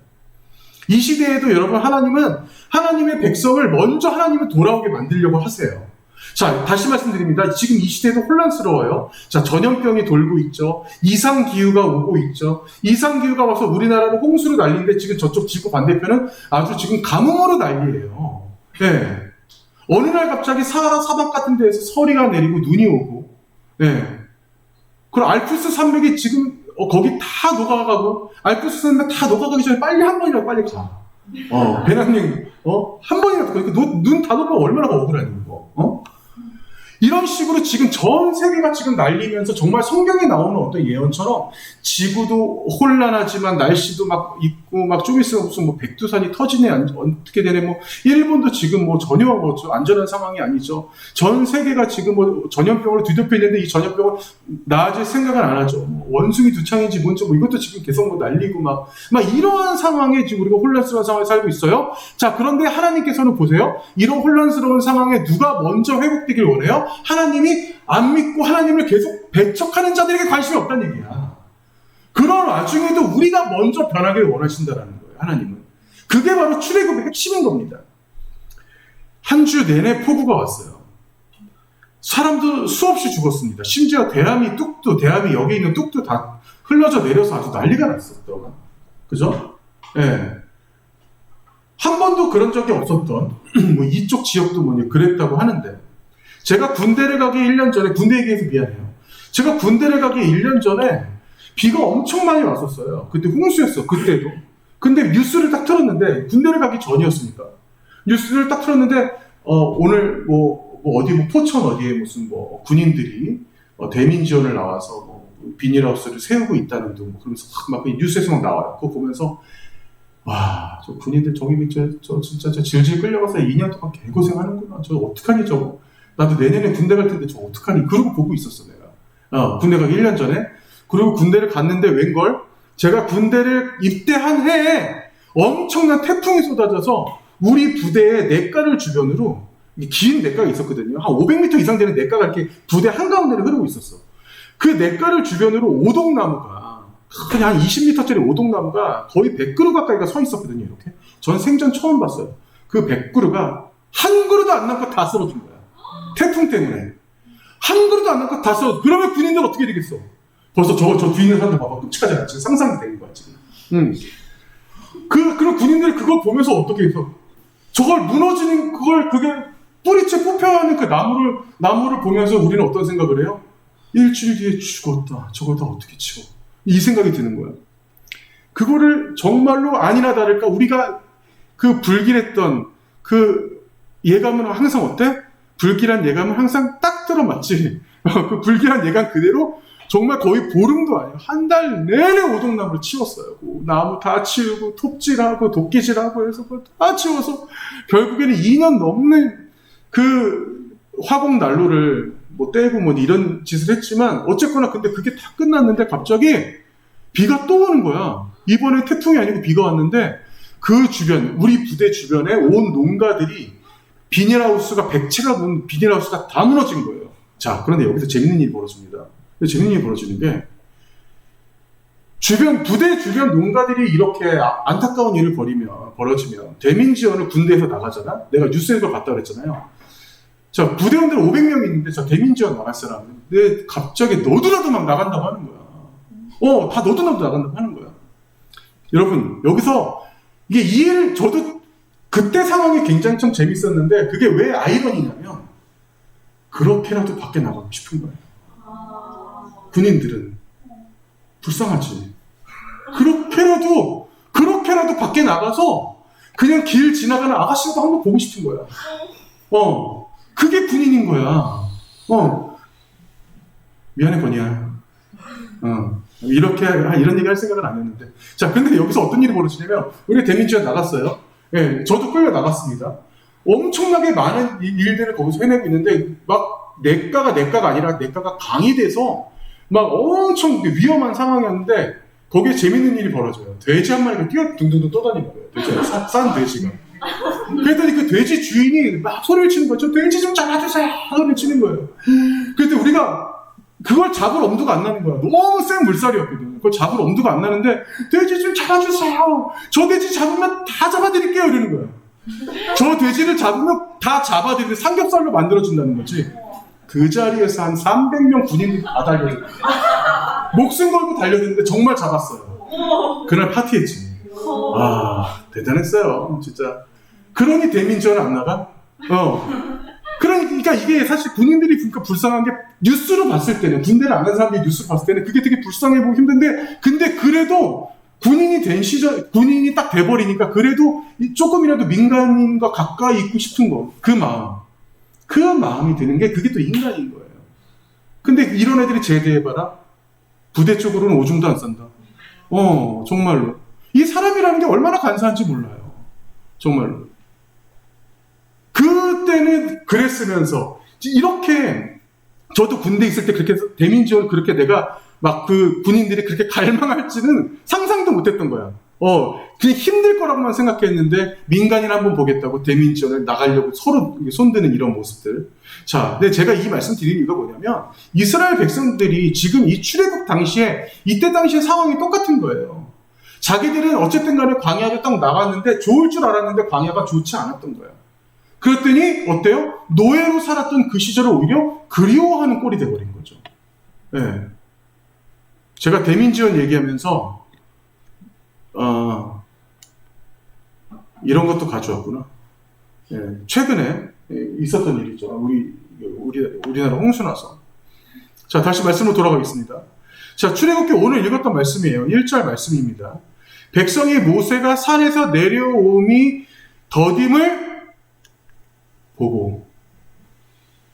이 시대에도 여러분, 하나님은 하나님의 백성을 먼저 하나님을 돌아오게 만들려고 하세요. 자, 다시 말씀드립니다. 지금 이 시대도 혼란스러워요. 자, 전염병이 돌고 있죠. 이상기후가 오고 있죠. 이상기후가 와서 우리나라를 홍수로 난리인데 지금 저쪽 지구 반대편은 아주 지금 가뭄으로 난리예요. 네. 어느 날 갑자기 사하라 사막 같은 데에서 서리가 내리고 눈이 오고, 네. 그리고 알프스 산맥이 지금 거기 다 녹아가고, 알프스 산맥 다 녹아가기 전에 빨리 한 번이라도 빨리 가. 배낭여행, 한 번이라도, 눈 다 녹으면 얼마나 억울하는 거, 이런 식으로 지금 전 세계가 지금 날리면서 정말 성경에 나오는 어떤 예언처럼 지구도 혼란하지만 날씨도 막 있고 막 좀 있으면 무슨 뭐 백두산이 터지네 어떻게 되네 뭐 일본도 지금 뭐 전혀 뭐 안전한 상황이 아니죠. 전 세계가 지금 뭐 전염병으로 뒤덮여 있는데 이 전염병을 나아질 생각은 안 하죠. 뭐 원숭이 두창인지 뭔지 뭐 이것도 지금 계속 뭐 날리고 막 이러한 상황에 지금 우리가 혼란스러운 상황에 살고 있어요. 자, 그런데 하나님께서는 보세요. 이런 혼란스러운 상황에 누가 먼저 회복되길 원해요? 하나님이 안 믿고 하나님을 계속 배척하는 자들에게 관심이 없다는 얘기야. 그런 와중에도 우리가 먼저 변하기를 원하신다는 거예요. 하나님은. 그게 바로 출애굽의 핵심인 겁니다. 한 주 내내 폭우가 왔어요. 사람도 수없이 죽었습니다. 심지어 대함이 여기 있는 뚝도 다 흘러져 내려서 아주 난리가 났었더라. 그죠? 예. 네. 한 번도 그런 적이 없었던 뭐 이쪽 지역도 그랬다고 하는데, 제가 군대를 가기 1년 전에, 군대 얘기해서 미안해요. 제가 군대를 가기 1년 전에 비가 엄청 많이 왔었어요. 그때 홍수였어, 그때도. 근데 뉴스를 딱 틀었는데, 군대를 가기 전이었으니까. 뉴스를 딱 틀었는데, 오늘 어디 포천 어디에 무슨 군인들이 대민 지원을 나와서 비닐하우스를 세우고 있다는 등 그러면서 막 뉴스에서 막 나와요. 그거 보면서, 와, 저 군인들 저 진짜 질질 끌려가서 2년 동안 개고생하는구나. 저 어떡하니 저거. 나도 내년에 군대 갈 텐데 저 어떡하니. 그러고 보고 있었어 내가. 군대 가기 1년 전에. 그리고 군대를 갔는데 웬걸? 제가 군대를 입대한 해에 엄청난 태풍이 쏟아져서 우리 부대의 냇가를 주변으로 긴 냇가가 있었거든요. 한 500m 이상 되는 냇가가 이렇게 부대 한가운데를 흐르고 있었어. 그 냇가를 주변으로 오동나무가, 그냥 한 20m짜리 오동나무가 거의 100그루 가까이가 서 있었거든요. 이렇게. 전 생전 처음 봤어요. 그 100그루가 한 그루도 안 남고 다 쓰러진 거야. 태풍 때문에. 한 그루도 안 남고 다 쓰러져. 그러면 군인들 어떻게 되겠어? 벌써 저 뒤에 있는 사람들 봐봐. 끔찍하잖아. 지금 상상이 되는 거야, 지금. 그런 군인들이 그걸 보면서 어떻게 해서 저걸 무너지는 그게 뿌리채 뽑혀가는 그 나무를 보면서 우리는 어떤 생각을 해요? 일주일 뒤에 죽었다. 저걸 다 어떻게 치워? 이 생각이 드는 거야. 그거를 정말로 아니나 다를까 우리가 그 불길했던 그 예감은 항상 어때? 불길한 예감은 항상 딱 들어맞지. 그 불길한 예감 그대로 정말 거의 보름도 아니에요. 한 달 내내 오동나무를 치웠어요. 나무 다 치우고 톱질하고 도끼질하고 해서 그걸 다 치워서 결국에는 2년 넘는 그 화공 난로를 떼고 이런 짓을 했지만 어쨌거나 근데 그게 다 끝났는데 갑자기 비가 또 오는 거야. 이번에 태풍이 아니고 비가 왔는데 그 주변, 우리 부대 주변에 온 농가들이 비닐하우스가 100채가 문 비닐하우스가 다 무너진 거예요. 자, 그런데 여기서 재밌는 일이 벌어집니다. 재밌는 일이 벌어지는 게 부대 주변 농가들이 이렇게 안타까운 일을 벌어지면 대민 지원을 군대에서 나가잖아. 내가 뉴스에서 봤다 그랬잖아요. 자, 부대원들 500명이 있는데 저 대민 지원 나갈 사람. 근데 갑자기 너도나도 막 나간다고 하는 거야. 다 너도나도 나간다고 하는 거야. 여러분, 여기서 이게 이해를 저도 그때 상황이 굉장히 좀 재밌었는데 그게 왜 아이러니냐면 그렇게라도 밖에 나가고 싶은 거예요. 군인들은 불쌍하지. 그렇게라도 밖에 나가서 그냥 길 지나가는 아가씨도 한번 보고 싶은 거야. 그게 군인인 거야. 미안해, 건이야. 이런 얘기 할 생각은 안 했는데. 자, 근데 여기서 어떤 일이 벌어지냐면, 우리 대민주에 나갔어요. 예, 저도 끌려 나갔습니다. 엄청나게 많은 일들을 거기서 해내고 있는데, 막, 내과가 아니라 내과가 강이 돼서, 막 엄청 위험한 상황이었는데, 거기에 재밌는 일이 벌어져요. 돼지 한 마리가 둥둥둥 떠다니는 거예요. 돼지가, 싼 돼지가. 그랬더니 그 돼지 주인이 막 소리를 치는 거예요. 저 돼지 좀 잡아주세요! 소리를 치는 거예요. 그랬더니 우리가 그걸 잡을 엄두가 안 나는 거야. 너무 센 물살이었거든. 그걸 잡을 엄두가 안 나는데, 돼지 좀 잡아주세요! 저 돼지 잡으면 다 잡아드릴게요! 이러는 거야. 저 돼지를 잡으면 다 잡아드리고 삼겹살로 만들어준다는 거지. 그 자리에서 한 300명 군인들이 다 달려들고 목숨 걸고 달려드는데 정말 잡았어요. 그날 파티했지. 대단했어요. 진짜. 그러니 대민지원 안 나가? 그러니까 이게 사실 군인들이 그러니까 불쌍한 게 뉴스로 봤을 때는, 군대를 안 간 사람들이 뉴스로 봤을 때는 그게 되게 불쌍해 보기 힘든데, 근데 그래도 군인이 된 시절, 군인이 딱 돼버리니까 그래도 조금이라도 민간인과 가까이 있고 싶은 거, 그 마음이 드는 게 그게 또 인간인 거예요. 근데 이런 애들이 제대해봐라. 부대 쪽으로는 오줌도 안 싼다. 정말로. 이 사람이라는 게 얼마나 간사한지 몰라요. 정말로. 그때는 그랬으면서, 이렇게, 저도 군대 있을 때 그렇게 대민지원 그렇게 내가 막 그 군인들이 그렇게 갈망할지는 상상도 못했던 거야. 그냥 힘들 거라고만 생각했는데, 민간인 한번 보겠다고 대민지원을 나가려고 서로 손드는 이런 모습들. 자, 근데 제가 이 말씀 드리는 이유가 뭐냐면, 이스라엘 백성들이 지금 이 출애굽 당시에, 이때 당시에 상황이 똑같은 거예요. 자기들은 어쨌든 간에 광야를 딱 나갔는데, 좋을 줄 알았는데 광야가 좋지 않았던 거예요. 그랬더니, 어때요? 노예로 살았던 그 시절을 오히려 그리워하는 꼴이 돼버린 거죠. 네. 제가 대민지원 얘기하면서, 이런 것도 가져왔구나. 예, 최근에 있었던 일이죠. 우리나라 홍수나서. 자, 다시 말씀으로 돌아가겠습니다. 자, 출애굽기 오늘 읽었던 말씀이에요. 1절 말씀입니다. 백성이 모세가 산에서 내려옴이 더딤을 보고.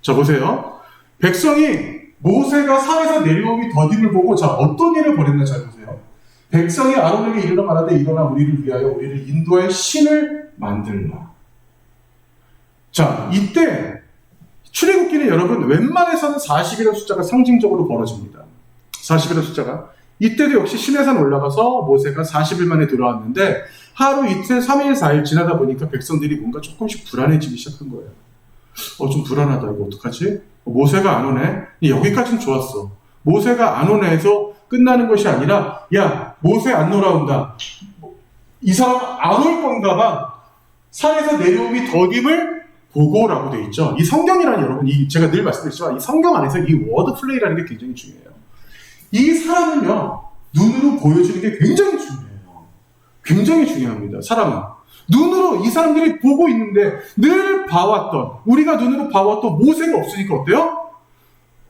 자, 보세요. 백성이 모세가 산에서 내려옴이 더딤을 보고, 자, 어떤 일을 벌였나 잘 보세요. 백성이 아론에게 이르러 말하되, 일어나 우리를 위하여 우리를 인도할 신을 만들라. 자, 이때 출애굽기는 여러분 웬만해서는 40이라는 숫자가 상징적으로 벌어집니다. 40이라는 숫자가. 이때도 역시 시내산 올라가서 모세가 40일 만에 들어왔는데, 하루 이틀 3일 4일 지나다 보니까 백성들이 뭔가 조금씩 불안해지기 시작한 거예요. 좀 불안하다. 이거 어떡하지? 모세가 안 오네? 여기까지는 좋았어. 모세가 안 오네 해서 끝나는 것이 아니라, 야, 모세 안 돌아온다. 이 사람 안 올 건가 봐. 산에서 내려옴이 더딤을 보고라고 돼 있죠. 이 성경이라는, 여러분, 제가 늘 말씀드리지만 이 성경 안에서 이 워드 플레이라는 게 굉장히 중요해요. 이 사람은요, 눈으로 보여주는 게 굉장히 중요해요. 굉장히 중요합니다. 사람은. 눈으로 이 사람들이 보고 있는데 늘 봐왔던, 우리가 눈으로 봐왔던 모세가 없으니까 어때요?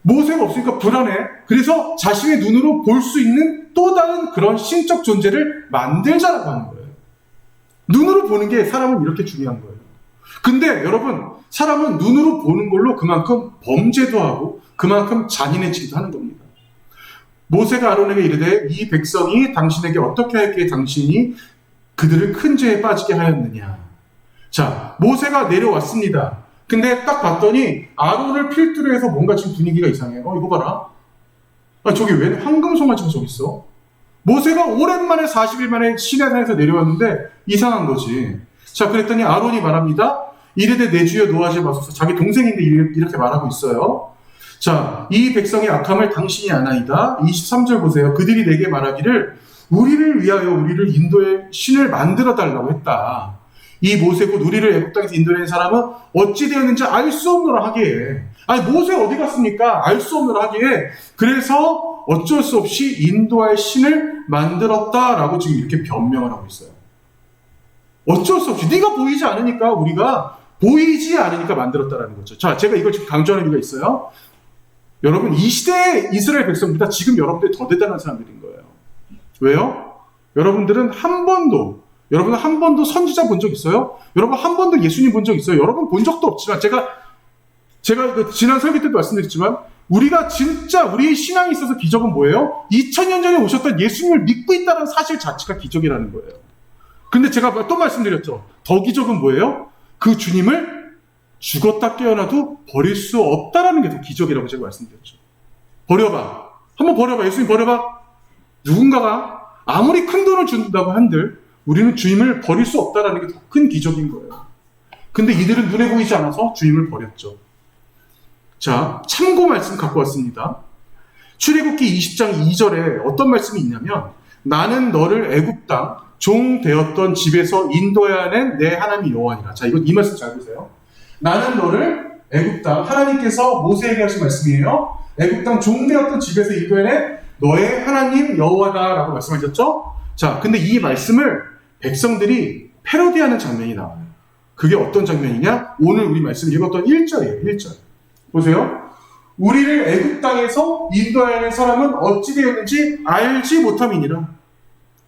모세가 없으니까 불안해. 그래서 자신의 눈으로 볼 수 있는 또 다른 그런 신적 존재를 만들자라고 하는 거예요. 눈으로 보는 게 사람은 이렇게 중요한 거예요. 근데 여러분, 사람은 눈으로 보는 걸로 그만큼 범죄도 하고 그만큼 잔인해지기도 하는 겁니다. 모세가 아론에게 이르되, 이 백성이 당신에게 어떻게 하였기에 당신이 그들을 큰 죄에 빠지게 하였느냐. 자, 모세가 내려왔습니다. 근데 딱 봤더니 아론을 필두로 해서 뭔가 지금 분위기가 이상해. 이거 봐라. 저기 왜 황금송아지가 저기 있어? 모세가 오랜만에 40일 만에 시내산에서 내려왔는데 이상한 거지. 자, 그랬더니 아론이 말합니다. 이르되 내 주여 노하지 마소서. 자기 동생인데 이렇게 말하고 있어요. 자, 이 백성의 악함을 당신이 아나이다. 23절 보세요. 그들이 내게 말하기를 우리를 위하여 우리를 인도의 신을 만들어 달라고 했다. 이 모세 곧 우리를 애굽 땅에서 인도낸 사람은 어찌 되었는지 알 수 없노라 하기에, 아니 모세 어디 갔습니까? 알 수 없노라 하기에, 그래서 어쩔 수 없이 인도할 신을 만들었다라고 지금 이렇게 변명을 하고 있어요. 어쩔 수 없이, 네가 보이지 않으니까, 우리가 보이지 않으니까 만들었다라는 거죠. 자, 제가 이걸 지금 강조하는 이유가 있어요. 여러분, 이 시대의 이스라엘 백성보다 지금 여러분들이 더 대단한 사람들인 거예요. 왜요? 여러분들은 한 번도 여러분 한 번도 선지자 본 적 있어요? 여러분 한 번도 예수님 본 적 있어요? 여러분 본 적도 없지만 제가 그 지난 설교 때도 말씀드렸지만 우리가 진짜 우리의 신앙에 있어서 기적은 뭐예요? 2000년 전에 오셨던 예수님을 믿고 있다는 사실 자체가 기적이라는 거예요. 근데 제가 또 말씀드렸죠. 더 기적은 뭐예요? 그 주님을 죽었다 깨어나도 버릴 수 없다라는 게 더 기적이라고 제가 말씀드렸죠. 버려봐. 한번 버려봐. 예수님 버려봐. 누군가가 아무리 큰 돈을 준다고 한들 우리는 주님을 버릴 수 없다라는 게 더 큰 기적인 거예요. 근데 이들은 눈에 보이지 않아서 주님을 버렸죠. 자, 참고 말씀 갖고 왔습니다. 출애굽기 20장 2절에 어떤 말씀이 있냐면 나는 너를 애굽 땅 종 되었던 집에서 인도해야 하는 내 하나님 여호와니라. 자, 이 말씀 잘 보세요. 나는 너를 애굽 땅, 하나님께서 모세에게 하신 말씀이에요. 애굽 땅 종 되었던 집에서 인도해낸 너의 하나님 여호와다라고 말씀하셨죠. 자, 근데 이 말씀을 백성들이 패러디하는 장면이 나와요. 그게 어떤 장면이냐? 오늘 우리 말씀 읽었던 1절이에요. 1절. 보세요. 우리를 애굽 땅에서 인도하는 사람은 어찌 되었는지 알지 못함이니라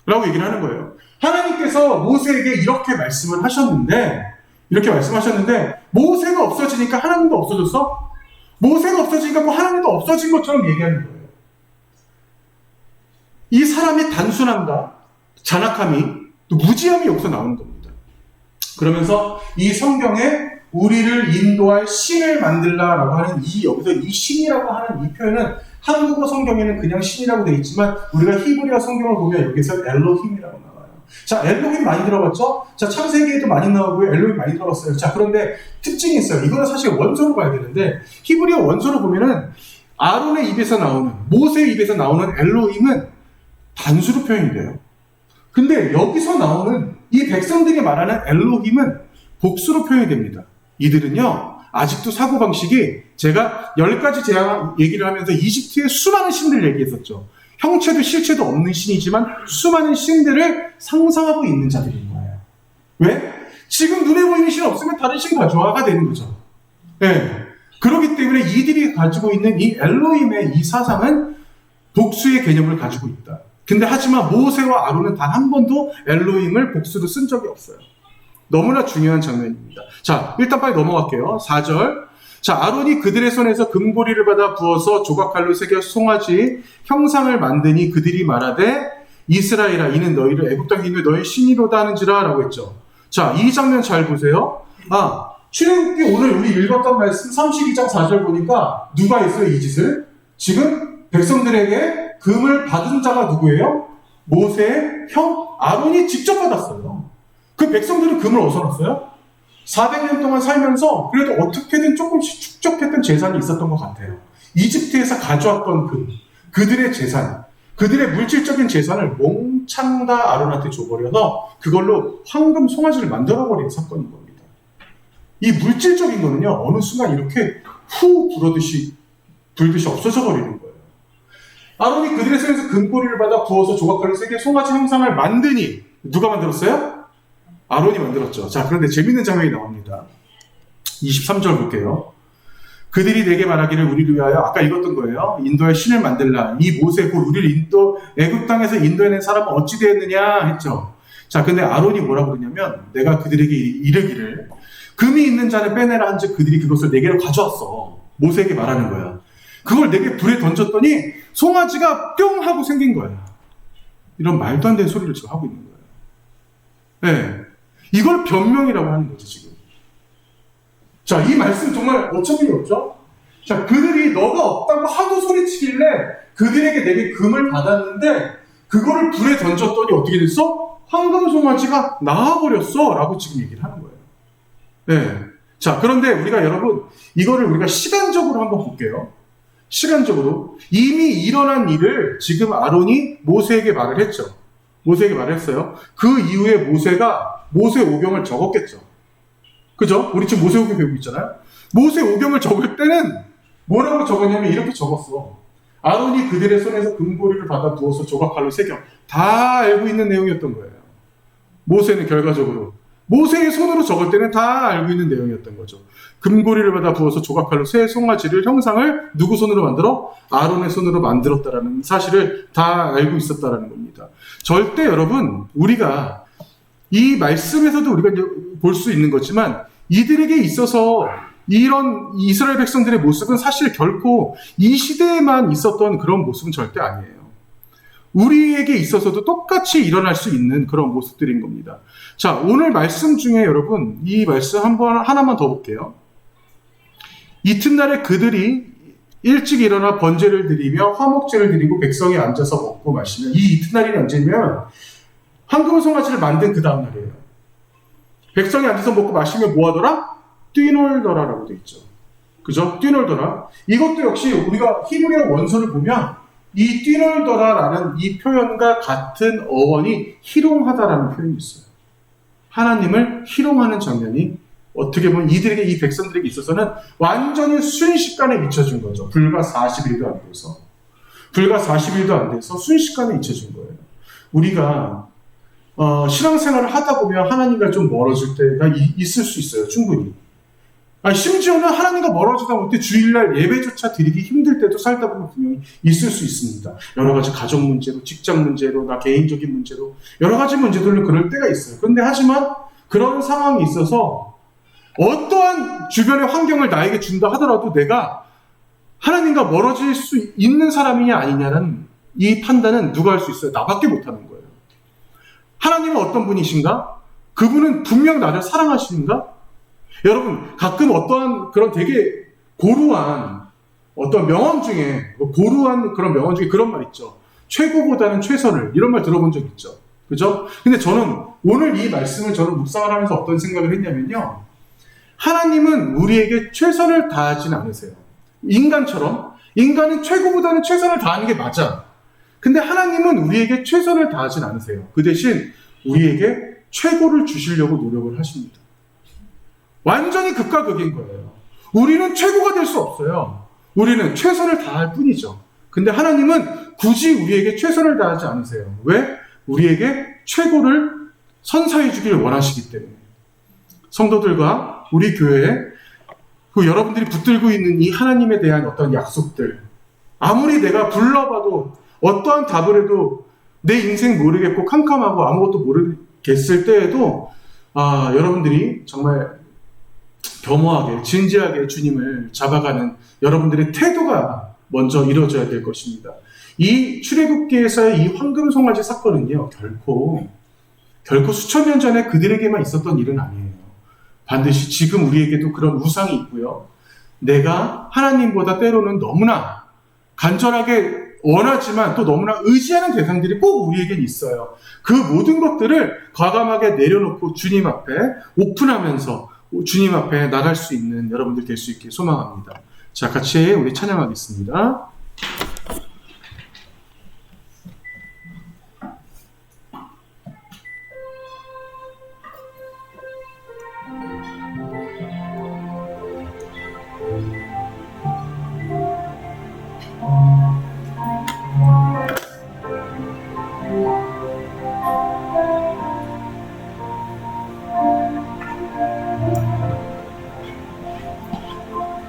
라고 얘기를 하는 거예요. 하나님께서 모세에게 이렇게 말씀하셨는데 모세가 없어지니까 하나님도 없어졌어? 모세가 없어지니까 뭐 하나님도 없어진 것처럼 얘기하는 거예요. 이 사람의 단순함과 잔악함이 또 무지함이 여기서 나오는 겁니다. 그러면서 이 성경에 우리를 인도할 신을 만들라라고 하는 여기서 이 신이라고 하는 이 표현은 한국어 성경에는 그냥 신이라고 되어 있지만 우리가 히브리어 성경을 보면 여기서 엘로힘이라고 나와요. 자, 엘로힘 많이 들어봤죠? 자, 창세기에도 많이 나오고요. 엘로힘 많이 들어봤어요. 자, 그런데 특징이 있어요. 이거는 사실 원서로 봐야 되는데 히브리어 원서로 보면은 아론의 입에서 나오는 모세의 입에서 나오는 엘로힘은 단수로 표현이 돼요. 근데 여기서 나오는 이 백성들이 말하는 엘로힘은 복수로 표현이 됩니다. 이들은요, 아직도 사고방식이 제가 10가지 제한 얘기를 하면서 이집트의 수많은 신들 얘기했었죠. 형체도 실체도 없는 신이지만 수많은 신들을 상상하고 있는 자들인 거예요. 왜? 지금 눈에 보이는 신 없으면 다른 신 가져와가 되는 거죠. 네. 그렇기 때문에 이들이 가지고 있는 이 엘로힘의 이 사상은 복수의 개념을 가지고 있다. 근데 하지만 모세와 아론은 단 한 번도 엘로힘을 복수로 쓴 적이 없어요. 너무나 중요한 장면입니다. 자, 일단 빨리 넘어갈게요. 4절. 자, 아론이 그들의 손에서 금고리를 받아 부어서 조각칼로 새겨 송아지 형상을 만드니 그들이 말하되 이스라엘아 이는 너희를 애굽 땅에 있는 너희 신이로다 하는지라 라고 했죠. 자, 이 장면 잘 보세요. 출애굽기 오늘 우리 읽었던 말씀 32장 4절 보니까 누가 했어요 이 짓을? 지금 백성들에게 금을 받은 자가 누구예요? 모세의 형 아론이 직접 받았어요. 그 백성들은 금을 어디서 났어요? 400년 동안 살면서 그래도 어떻게든 조금씩 축적했던 재산이 있었던 것 같아요. 이집트에서 가져왔던 금, 그들의 재산, 그들의 물질적인 재산을 몽창 다 아론한테 줘버려서 그걸로 황금 송아지를 만들어버린 사건인 겁니다. 이 물질적인 거는요, 어느 순간 이렇게 후 불듯이 없어져 버리는 거예요. 아론이 그들의 손에서 금고리를 받아 부어서 조각칼로 새겨 송아지 형상을 만드니 누가 만들었어요? 아론이 만들었죠. 자, 그런데 재밌는 장면이 나옵니다. 23절 볼게요. 그들이 내게 말하기를 우리를 위하여 아까 읽었던 거예요. 인도의 신을 만들라. 이 모세 곧 우리를 애굽 땅에서 인도해낸 사람은 어찌 되었느냐 했죠. 자, 근데 아론이 뭐라고 그러냐면 내가 그들에게 이르기를 금이 있는 자를 빼내라 한즉 그들이 그것을 내게로 가져왔어. 모세에게 말하는 거야. 그걸 내게 불에 던졌더니 송아지가 뿅 하고 생긴 거야. 이런 말도 안 되는 소리를 지금 하고 있는 거예요. 네. 이걸 변명이라고 하는 거죠, 지금. 자, 이 말씀 정말 어처구니 없죠? 자, 그들이 너가 없다고 하도 소리치길래 그들에게 내게 금을 받았는데 그거를 불에 던졌더니 어떻게 됐어? 황금 송아지가 나와버렸어 라고 지금 얘기를 하는 거예요. 네. 자, 그런데 여러분 이거를 우리가 시간적으로 한번 볼게요. 시간적으로 이미 일어난 일을 지금 아론이 모세에게 말을 했죠. 모세에게 말을 했어요. 그 이후에 모세가 모세 오경을 적었겠죠. 그죠? 우리 지금 모세 오경 배우고 있잖아요. 모세 오경을 적을 때는 뭐라고 적었냐면 이렇게 적었어. 아론이 그들의 손에서 금고리를 받아 부어서 조각칼로 새겨. 다 알고 있는 내용이었던 거예요. 모세는 결과적으로 모세의 손으로 적을 때는 다 알고 있는 내용이었던 거죠. 금고리를 받아 부어서 조각칼로 새 송아지를 형상을 누구 손으로 만들어? 아론의 손으로 만들었다라는 사실을 다 알고 있었다라는 겁니다. 절대 여러분 우리가 이 말씀에서도 우리가 이제 볼 수 있는 거지만 이들에게 있어서 이런 이스라엘 백성들의 모습은 사실 결코 이 시대에만 있었던 그런 모습은 절대 아니에요. 우리에게 있어서도 똑같이 일어날 수 있는 그런 모습들인 겁니다. 자, 오늘 말씀 중에 여러분 이 말씀 하나만 더 볼게요. 이튿날에 그들이 일찍 일어나 번제를 드리며 화목제를 드리고 백성이 앉아서 먹고 마시면, 이 이튿날이 언제냐면 황금송아지를 만든 그 다음 날이에요. 백성이 앉아서 먹고 마시면 뭐 하더라? 뛰놀더라라고 되어 있죠. 그죠? 뛰놀더라. 이것도 역시 우리가 히브리어 원서를 보면 이 뛰놀더라라는 이 표현과 같은 어원이 희롱하다라는 표현이 있어요. 하나님을 희롱하는 장면이 어떻게 보면 이들에게, 이 백성들에게 있어서는 완전히 순식간에 잊혀진 거죠. 불과 40일도 안 돼서. 불과 40일도 안 돼서 순식간에 잊혀진 거예요. 우리가 신앙생활을 하다 보면 하나님과 좀 멀어질 때가 있을 수 있어요. 충분히. 심지어는 하나님과 멀어지다 못해 주일날 예배조차 드리기 힘들 때도 살다 보면 분명히 있을 수 있습니다. 여러 가지 가정 문제로, 직장 문제로, 나 개인적인 문제로, 여러 가지 문제들로 그럴 때가 있어요. 그런데 하지만 그런 상황이 있어서 어떠한 주변의 환경을 나에게 준다 하더라도 내가 하나님과 멀어질 수 있는 사람이냐 아니냐는 이 판단은 누가 할 수 있어요? 나밖에 못하는 거예요. 하나님은 어떤 분이신가? 그분은 분명 나를 사랑하시는가? 여러분, 가끔 어떠한 그런 되게 고루한 어떤 명언 중에, 고루한 그런 명언 중에 그런 말 있죠. 최고보다는 최선을, 이런 말 들어본 적 있죠. 그죠? 근데 저는 오늘 이 말씀을 저는 묵상을 하면서 어떤 생각을 했냐면요. 하나님은 우리에게 최선을 다하진 않으세요. 인간처럼. 인간은 최고보다는 최선을 다하는 게 맞아. 근데 하나님은 우리에게 최선을 다하진 않으세요. 그 대신 우리에게 최고를 주시려고 노력을 하십니다. 완전히 극과 극인 거예요. 우리는 최고가 될 수 없어요. 우리는 최선을 다할 뿐이죠. 근데 하나님은 굳이 우리에게 최선을 다하지 않으세요. 왜? 우리에게 최고를 선사해 주기를 원하시기 때문에. 성도들과 우리 교회에 여러분들이 붙들고 있는 이 하나님에 대한 어떤 약속들, 아무리 내가 불러봐도 어떠한 답을 해도 내 인생 모르겠고 캄캄하고 아무것도 모르겠을 때에도 여러분들이 정말 겸허하게, 진지하게 주님을 잡아가는 여러분들의 태도가 먼저 이루어져야 될 것입니다. 이 출애굽기에서의 이 황금송아지 사건은요, 결코 수천 년 전에 그들에게만 있었던 일은 아니에요. 반드시 지금 우리에게도 그런 우상이 있고요. 내가 하나님보다 때로는 너무나 간절하게 원하지만 또 너무나 의지하는 대상들이 꼭 우리에겐 있어요. 그 모든 것들을 과감하게 내려놓고 주님 앞에 오픈하면서 주님 앞에 나갈 수 있는 여러분들 될 수 있게 소망합니다. 자, 같이 우리 찬양하겠습니다.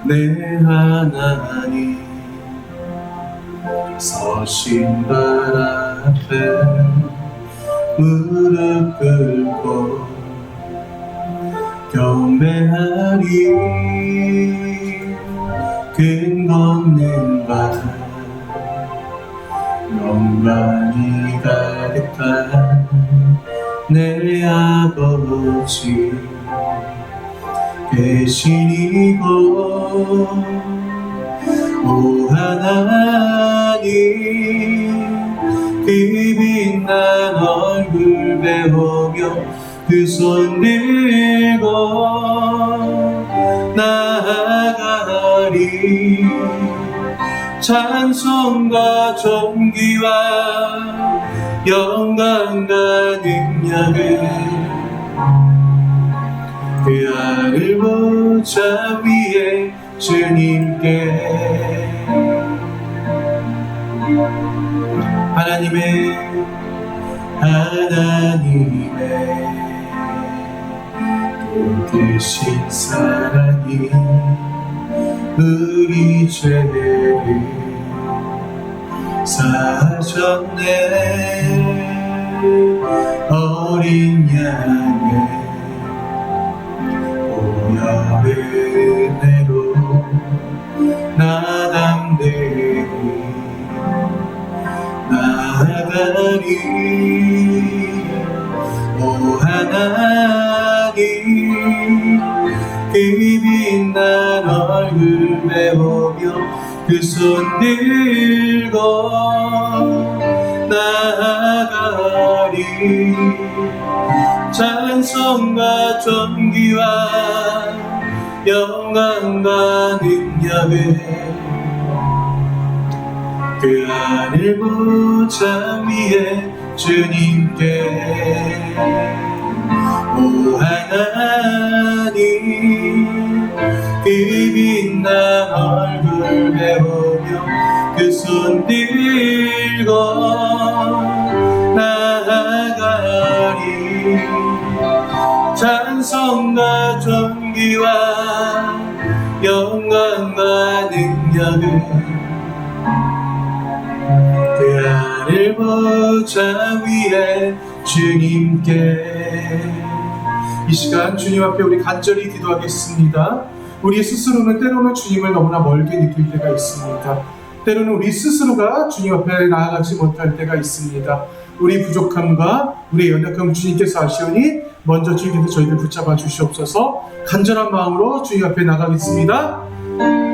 내 하나님 서신 발 앞에 무릎 꿇고 경배하리. 근검는 바 영광이 가득한 내 아버지 계시니고, 오 하나님 그 빛난 얼굴 배우며 그 손 들고 나아가리. 찬송과 존귀와 영광과 능력을 그 하늘 보좌 위에 주님께. 하나님의 도드신 사랑이 우리 죄를 사하셨네. 어린 양의 보혈의 은혜로 나 담대히 나아가리. 오 하나님, 그 빛난 얼굴 배우며 그 손 들고 나아가리. 찬송과 존귀와 영광과 능력을 그 하늘보좌 위에 주님께. 오 하나님, 그 빛난 얼굴 배우며 그 손 들고 나아가리. 찬송과 존귀와 영광과 능력을 그 하늘보좌 위에 주님께. 이 시간 주님 앞에 우리 간절히 기도하겠습니다. 우리 스스로는 때로는 주님을 너무나 멀게 느낄 때가 있습니다. 때로는 우리 스스로가 주님 앞에 나아가지 못할 때가 있습니다. 우리 부족함과 우리의 연약함 주님께서 아시오니 먼저 주님께서 저희를 붙잡아 주시옵소서. 간절한 마음으로 주님 앞에 나가겠습니다.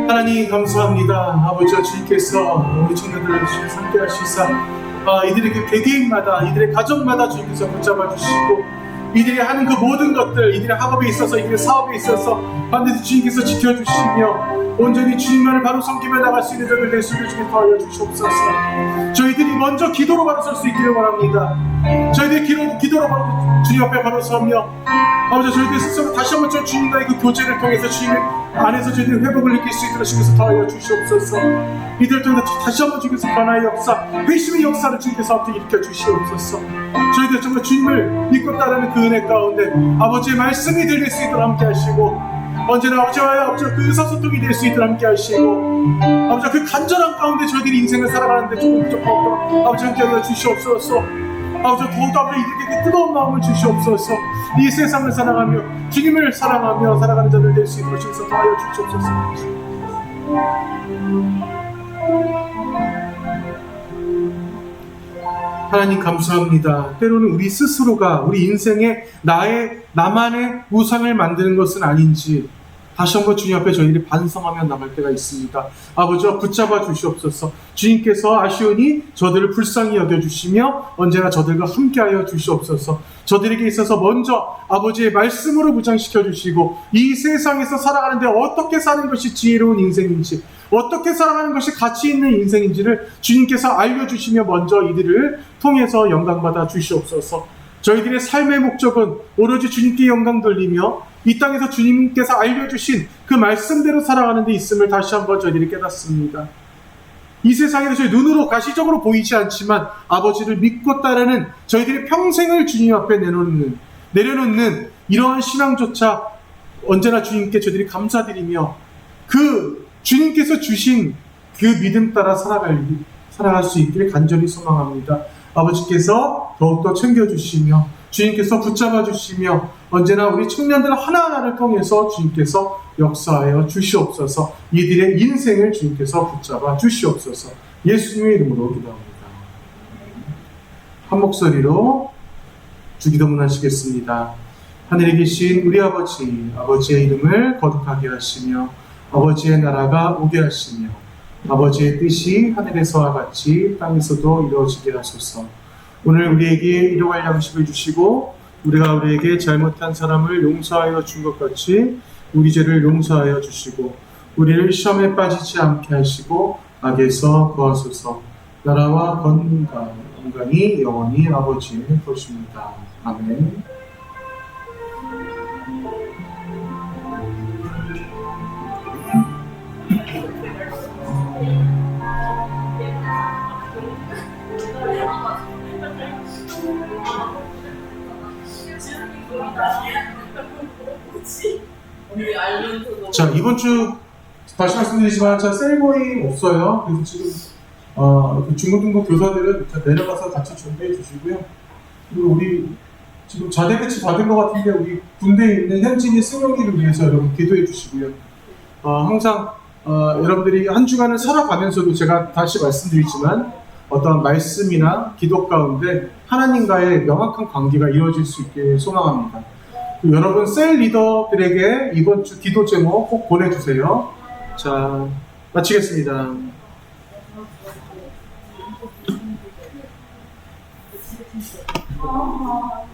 하나님 감사합니다. 아버지, 주님께서 우리 청년들을 함께 하시사 이들의 그 개개인마다, 이들의 가정마다 주님께서 붙잡아 주시고, 이들이 하는 그 모든 것들, 이들의 학업에 있어서, 이들의 사업에 있어서 반드시 주님께서 지켜주시며 온전히 주님만을 바로 섬기며 나갈 수 있는 자들 될 수 있게 주님 도와여 주시옵소서. 저희들이 먼저 기도로 바로 설 수 있기를 원합니다. 저희들이 기도로 바로 주님 앞에 바로 서며, 아버지, 저희들 스스로 다시 한번 주님과의 그 교제를 통해서 주님 안에서 저희들이 회복을 느낄 수 있도록 주님께서 도와여 주시옵소서. 이들 통해서 다시 한번 주님께서 변화의 역사, 회심의 역사를 주님께서 함께 일으켜 주시옵소서. 저희들 정말 주님을 믿고 따르는 그 은혜 가운데 아버지의 말씀이 들릴 수 있도록 함께 하시고, 언제나 아버지와 그 의사소통이 될 수 있도록 함께 하시고, 아버지 그 간절한 가운데 저희들이 인생을 살아가는데 조금 부족하도록 아버지 함께 하여 주시옵소서. 아버지 더욱더 아버지 이들에게 뜨거운 마음을 주시옵소서. 이 세상을 사랑하며 주님을 사랑하며 살아가는 자들 될 수 있도록 주셔서 도와여 주시옵소서. 하나님 감사합니다. 때로는 우리 스스로가 우리 인생에 나만의 우상을 만드는 것은 아닌지 다시 한번 주님 앞에 저희들이 반성하며 나갈 때가 있습니다. 아버지와 붙잡아 주시옵소서. 주님께서 아시오니 저들을 불쌍히 여겨주시며 언제나 저들과 함께하여 주시옵소서. 저들에게 있어서 먼저 아버지의 말씀으로 무장시켜 주시고, 이 세상에서 살아가는데 어떻게 사는 것이 지혜로운 인생인지, 어떻게 살아가는 것이 가치 있는 인생인지를 주님께서 알려주시며 먼저 이들을 통해서 영광받아 주시옵소서. 저희들의 삶의 목적은 오로지 주님께 영광 돌리며 이 땅에서 주님께서 알려주신 그 말씀대로 살아가는 데 있음을 다시 한번 저희들이 깨닫습니다. 이 세상에서 저희 눈으로 가시적으로 보이지 않지만 아버지를 믿고 따르는 저희들의 평생을 주님 앞에 내려놓는 이러한 신앙조차 언제나 주님께 저희들이 감사드리며 그 주님께서 주신 그 믿음 따라 살아갈 수 있기를 간절히 소망합니다. 아버지께서 더욱더 챙겨주시며 주님께서 붙잡아 주시며 언제나 우리 청년들 하나하나를 통해서 주님께서 역사하여 주시옵소서. 이들의 인생을 주님께서 붙잡아 주시옵소서. 예수님의 이름으로 기도합니다. 한 목소리로 주기도문 하시겠습니다. 하늘에 계신 우리 아버지의 이름을 거룩하게 하시며 아버지의 나라가 오게 하시며 아버지의 뜻이 하늘에서와 같이 땅에서도 이루어지게 하소서. 오늘 우리에게 일용할 양식을 주시고 우리가 우리에게 잘못한 사람을 용서하여 준 것 같이 우리 죄를 용서하여 주시고 우리를 시험에 빠지지 않게 하시고 악에서 구하소서. 나라와 권능과 영광이 영원히 아버지의 것입니다. 아멘. 자, 이번 주 다시 말씀드리지만 셀모임 없어요. 그래서 지금 중고등부 교사들은 내려가서 같이 준비해 주시고요. 그리고 우리 지금 자대 배치 받은 것 같은데 우리 군대에 있는 현진이 승용이를 위해서 여러분 기도해 주시고요. 항상 여러분들이 한 주간을 살아가면서도 제가 다시 말씀드리지만 어떤 말씀이나 기도 가운데 하나님과의 명확한 관계가 이루어질 수 있게 소망합니다. 여러분 셀 리더들에게 이번 주 기도 제목 꼭 보내주세요. 자, 마치겠습니다. 어, 어.